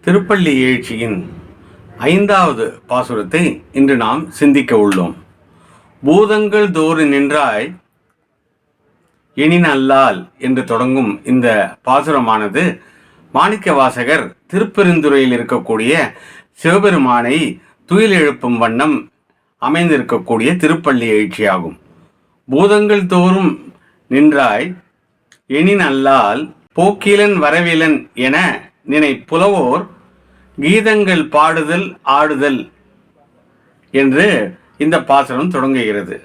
திருப்பள்ளி எழுச்சியின் 5வது பாசுரத்தை இன்று நாம் சிந்திக்க உள்ளோம். பூதங்கள் தோறு நின்றாய் எனின் அல்லால் என்று தொடங்கும் இந்த பாசுரமானது மாணிக்கவாசகர் திருப்பெருந்துறையில் இருக்கக்கூடிய சிவபெருமானை துயில் எழுப்பும் வண்ணம் அமைந்திருக்கக்கூடிய திருப்பள்ளி எழுச்சியாகும். பூதங்கள் தோறும் நின்றாய் எனின் அல்லால் போக்கிலன் வரவிலன் என நினை புலவோர் கீதங்கள் பாடுதல் ஆடுதல் என்று இந்த பாசுரம் தொடங்குகிறது.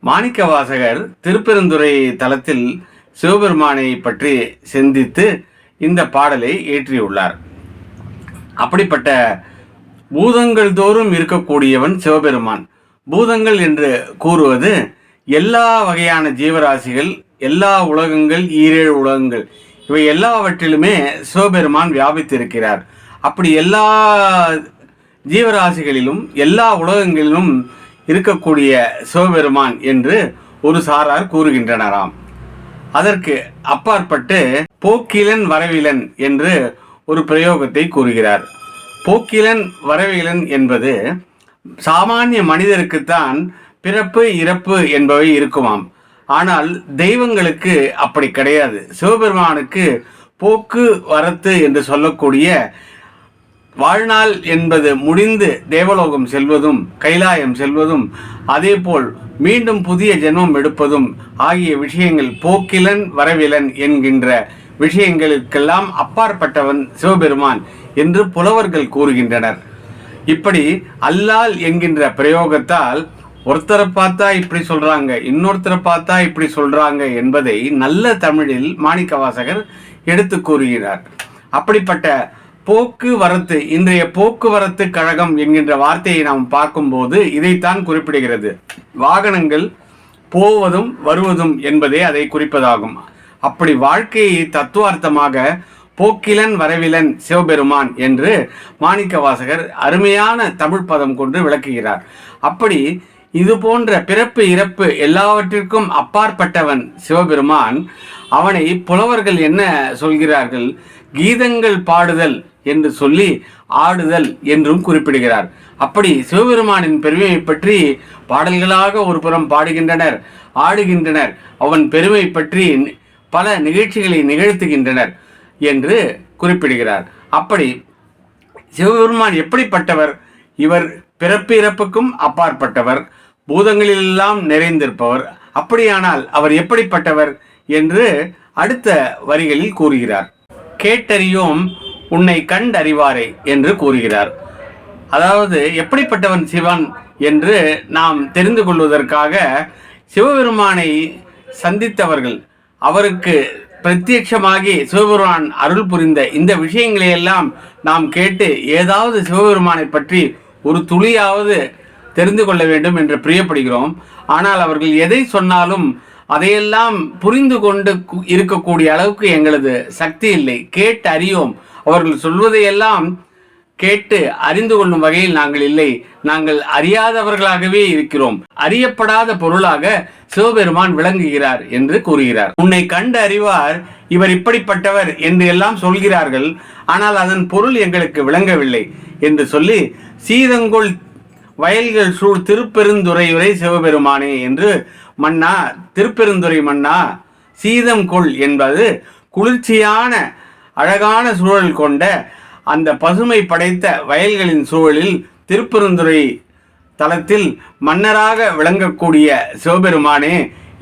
மாணிக்கவாசகர் திருப்பெருந்துறை தலத்தில் சிவபெருமானை பற்றி சிந்தித்து இந்த பாடலை இயற்றியுள்ளார். அப்படிப்பட்ட பூதங்கள் தோறும் இருக்கக்கூடியவன் சிவபெருமான். பூதங்கள் என்று கூறுவது எல்லா வகையான ஜீவராசிகள், எல்லா உலகங்கள், ஈரேழு உலகங்கள், இவை எல்லாவற்றிலுமே சிவபெருமான் வியாபித்திருக்கிறார். அப்படி எல்லா ஜீவராசிகளிலும் எல்லா உலகங்களிலும் இருக்கக்கூடிய சிவபெருமான் என்று ஒரு சாரார் கூறுகின்றனராம். அதற்கு அப்பாற்பட்டு போக்கிலன் வரவிலன் என்று ஒரு பிரயோகத்தை கூறுகிறார். போக்கிலன் வரவிலன் என்பது சாமானிய மனிதருக்குத்தான் பிறப்பு இறப்பு என்பவை இருக்குமாம். ஆனால் தெய்வங்களுக்கு அப்படி கிடையாது. சிவபெருமானுக்கு போக்கு வரத்து என்று சொல்லக்கூடிய வாழ்நாள் என்பது முடிந்து தேவலோகம் செல்வதும் கைலாயம் செல்வதும் அதேபோல் மீண்டும் புதிய ஜென்மம் எடுப்பதும் ஆகிய விஷயங்கள் போக்கிலன் வரவிலன் என்கின்ற விஷயங்களுக்கெல்லாம் அப்பாற்பட்டவன் சிவபெருமான் என்று புலவர்கள் கூறுகின்றனர். இப்படி அல்லால் என்கின்ற பிரயோகத்தால் ஒருத்தரை பார்த்தா இப்படி சொல்றாங்க, இன்னொருத்தரை பார்த்தா இப்படி சொல்றாங்க என்பதை நல்ல தமிழில் மாணிக்கவாசகர் எடுத்து கூறுகிறார். அப்படிப்பட்ட போக்குவரத்து, இன்றைய போக்குவரத்து கழகம் என்கின்ற வார்த்தையை நாம் பார்க்கும்போது இதைத்தான் குறிப்பிடுகிறது. வாகனங்கள் போவதும் வருவதும் என்பதே அதை குறிப்பதாகும். அப்படி வாழ்க்கையை தத்துவார்த்தமாக போக்கிலன் வரவிலன் சிவபெருமான் என்று மாணிக்கவாசகர் அருமையான தமிழ் பதம் கொண்டு விளக்குகிறார். அப்படி இது போன்ற பிறப்பு இறப்பு எல்லாவற்றிற்கும் அப்பாற்பட்டவன் சிவபெருமான். அவனை புலவர்கள் என்ன சொல்கிறார்கள்? கீதங்கள் பாடுதல் என்று சொல்லி ஆடுதல் என்றும் குறிப்பிடுகிறார். அப்படி சிவபெருமானின் பெருமையை பற்றி பாடல்களாக ஒரு புறம் பாடுகின்றனர், ஆடுகின்றனர். அவன் பெருமை பற்றி பல நிகழ்ச்சிகளை நிகழ்த்துகின்றனர் என்று குறிப்பிடுகிறார். அப்படி சிவபெருமான் எப்படிப்பட்டவர்? இவர் பிறப்பு இறப்புக்கும் அப்பாற்பட்டவர், பூதங்களிலெல்லாம் நிறைந்திருப்பவர். அப்படியானால் அவர் எப்படிப்பட்டவர் என்று அடுத்த வரிகளில் கூறுகிறார். கேட்டறியோம் உன்னை கண்டறிவாரே என்று கூறுகிறார். அதாவது எப்படிப்பட்டவன் சிவன் என்று நாம் தெரிந்து கொள்வதற்காக சிவபெருமானை சந்தித்தவர்கள், அவருக்கு பிரத்யட்சமாகி சிவபெருமான் அருள் புரிந்த இந்த விஷயங்களையெல்லாம் நாம் கேட்டு ஏதாவது சிவபெருமானை பற்றி ஒரு துளியாவது தெரிந்து கொள்ள வேண்டும் என்று பிரியப்படுகிறோம். ஆனால் அவர்கள் எதை சொன்னாலும் அதையெல்லாம் புரிந்து கொண்டு இருக்கக்கூடிய அளவுக்கு எங்களது சக்தி இல்லை. கேட்டு அறியோம், அவர்கள் சொல்வதையெல்லாம் கேட்டு அறிந்து கொள்ளும் வகையில் நாங்கள் இல்லை. நாங்கள் அறியாதவர்களாகவே இருக்கிறோம். அறியப்படாத பொருளாக சிவபெருமான் விளங்குகிறார் என்று கூறுகிறார். உன்னை கண்டு அறிவார், இவர் இப்படிப்பட்டவர் என்று எல்லாம் சொல்கிறார்கள். ஆனால் அதன் பொருள் எங்களுக்கு விளங்கவில்லை என்று சொல்லி சீதங்கொள் வயல்கள் சூழ் திருப்பெருந்துறையுரை சிவபெருமானே என்று மன்னா, திருப்பெருந்துறை மன்னா, சீதம் கொள் என்பது குளிர்ச்சியான அழகான சூழல் கொண்ட அந்த பசுமை படைத்த வயல்களின் சூழலில் திருப்பெருந்துறை தலத்தில் மன்னராக விளங்கக்கூடிய சிவபெருமானே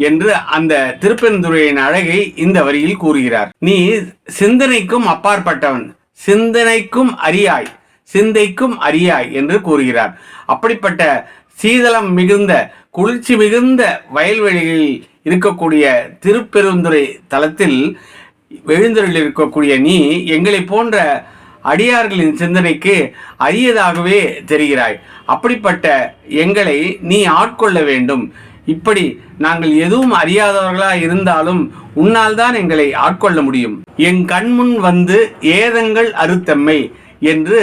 என்று அந்த திருப்பெருந்துறையின் அழகை இந்த வரியில் கூறுகிறார். நீ சிந்தனைக்கும் அப்பாற்பட்டவன், சிந்தனைக்கும் அறியாய், சிந்தைக்கும் அறியாய் என்று கூறுகிறார். அப்படிப்பட்ட சீதளம் மிகுந்த குளிர்ச்சி மிகுந்த வயல்வெளிகளில் இருக்கக்கூடிய திருப்பெருந்துறை தலத்தில் எழுந்தருளில் இருக்கக்கூடிய நீ எங்களை போன்ற அடியார்களின் சிந்தனைக்கு அரியதாகவே தெரிகிறாய். அப்படிப்பட்ட எங்களை நீ ஆட்கொள்ள வேண்டும். இப்படி நாங்கள் எதுவும் அறியாதவர்களாக இருந்தாலும் உன்னால் தான் எங்களை ஆட்கொள்ள முடியும். என் கண்முன் வந்து ஏதங்கள் அறுத்தம்மை என்று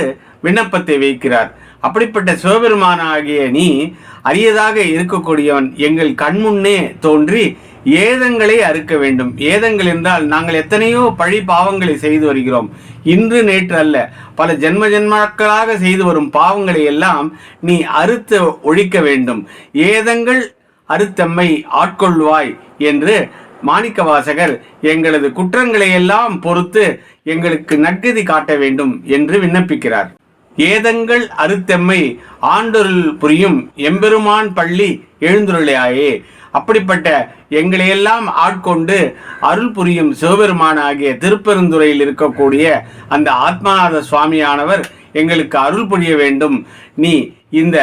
விண்ணப்பத்தை வைக்கிறார். அப்படிப்பட்ட சிவபெருமானாகிய நீ அரியதாக இருக்கக்கூடியவன், எங்கள் கண்முன்னே தோன்றி ஏதங்களை அறுக்க வேண்டும். ஏதங்கள் என்றால் நாங்கள் எத்தனையோ பழி பாவங்களை செய்து வருகிறோம். இன்று நேற்று அல்ல, பல ஜென்ம ஜென்மாக்களாக செய்து வரும் பாவங்களை எல்லாம் நீ அறுத்து ஒழிக்க வேண்டும். ஏதங்கள் அறுத்தம்மை ஆட்கொள்வாய் என்று மாணிக்கவாசகர் எங்களது குற்றங்களை எல்லாம் பொறுத்து எங்களுக்கு நற்கதி காட்ட வேண்டும் என்று விண்ணப்பிக்கிறார். ஏதங்கள் அறுத்தெம்மை ஆண்டொருள் புரியும் எம்பெருமான் பள்ளி எழுந்துருளையாயே. அப்படிப்பட்ட எங்களையெல்லாம் ஆட்கொண்டு அருள் புரியும் சிவபெருமானாகிய திருப்பெருந்துறையில் இருக்கக்கூடிய அந்த ஆத்மநாத சுவாமியானவர் எங்களுக்கு அருள் புரிய வேண்டும். நீ இந்த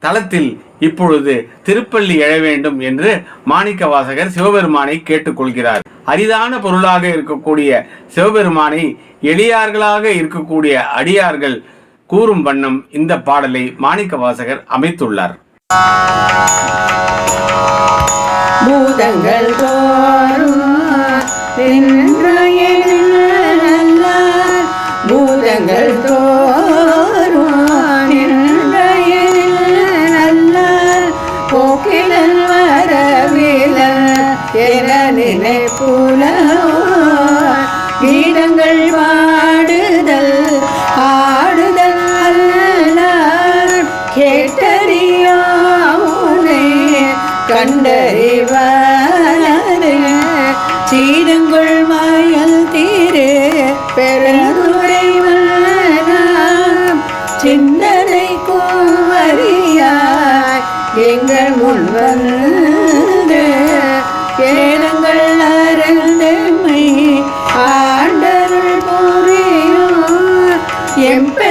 தலத்தில் இப்பொழுது திருப்பள்ளி எழ வேண்டும் என்று மாணிக்கவாசகர் சிவபெருமானை கேட்டுக்கொள்கிறார். அரிதான பொருளாக இருக்கக்கூடிய சிவபெருமானை எளியார்களாக இருக்கக்கூடிய அடியார்கள் கூறும் வண்ணம் இந்த பாடலை மாணிக்கவாசகர் அமைத்துள்ளார். பூதங்கள் பூதங்கள் போக்கிடல் வரவில என நினைப்புல கீதங்கள் பாடுதல் ஆடுதல் அல்ல கேட்டறியாமுனே கண்டறிவானது சீதங்கள் மயல் தீரே பெருந்துரை சிந்தனை குமரியாய் எங்கள் முன் வந்து ஏனங்கள் அறந்தமை ஆண்டருள் புரியும் எம்பெருமானே